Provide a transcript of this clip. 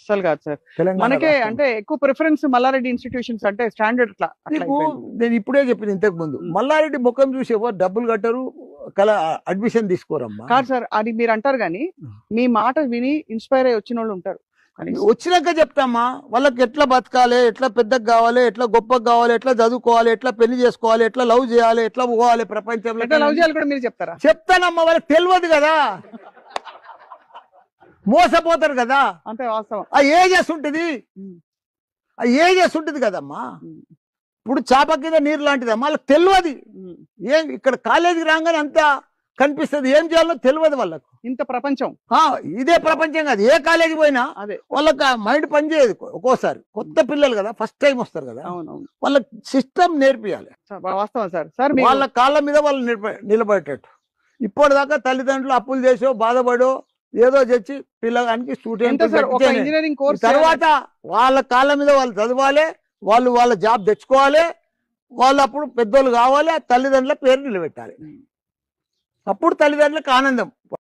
అస్సలు కాదు సార్. తెలంగాణ మనకే రాష్ట్రం. అంటే ఎక్కువ ప్రిఫరెన్స్ మల్లారెడ్డి ఇన్స్టిట్యూషన్స్ అంటే స్టాండర్డ్ అట్లా నీకు నేను ఇప్పుడే చెప్పిన ఇంతకు ముందు మల్లారెడ్డి ముఖం చూసి ఎవరు డబ్బులు కట్టరు అడ్మిషన్ తీసుకోరమ్మా. కాదు సార్, అది మీరు అంటారు కానీ మీ మాట విని ఇన్స్పైర్ అయ్యి వచ్చిన వాళ్ళు ఉంటారు. వచ్చినాక చెప్తామా వాళ్ళకి ఎట్లా బతకాలి, ఎట్లా పెద్దగా కావాలి, ఎట్లా గొప్పగా కావాలి, ఎట్లా చదువుకోవాలి, ఎట్లా పెళ్లి చేసుకోవాలి, ఎట్లా లవ్ చేయాలి, ఎట్లా పోవాలి ప్రపంచంలో ఎట్లా లవ్ చేయాలి కూడా మీరు చెప్తారా? చెప్తానమ్మా. వాళ్ళకి తెలియదు కదా, మోసపోతారు కదా. అంతే వాస్తవం. ఆ ఏజెస్ ఉంటుంది, ఆ ఏజెస్ ఉంటుంది కదమ్మా. ఇప్పుడు చాప కింద నీరు లాంటిదమ్మా, వాళ్ళకి తెలియదు. ఏం ఇక్కడ కాలేజీకి రాగానే అంతా కనిపిస్తుంది, ఏం చేయాలో తెలియదు వాళ్ళకు. ఇంత ప్రపంచం ఇదే ప్రపంచం కాదు, ఏ కాలేజీ పోయినా అదే వాళ్ళకి మైండ్ పనిచేయదు. ఒక్కోసారి కొత్త పిల్లలు కదా, ఫస్ట్ టైం వస్తారు కదా, అవునవును వాళ్ళకి సిస్టమ్ నేర్పియాలి. వాస్తవం సార్. సార్ వాళ్ళ కాళ్ళ మీద వాళ్ళు నిలబడేటట్టు. ఇప్పటిదాకా తల్లిదండ్రులు అప్పులు చేసో బాధపడో ఏదో తెచ్చి పిల్లగానికి స్టూడెంట్ ఇంజనీరింగ్ కోర్స్ తర్వాత వాళ్ళ కాళ్ళ మీద వాళ్ళు చదవాలి, వాళ్ళు వాళ్ళ జాబ్ తెచ్చుకోవాలి, వాళ్ళు అప్పుడు పెద్దోళ్ళు కావాలి, తల్లిదండ్రుల పేరు నిలబెట్టాలి. అప్పుడు తల్లిదండ్రులకు ఆనందం.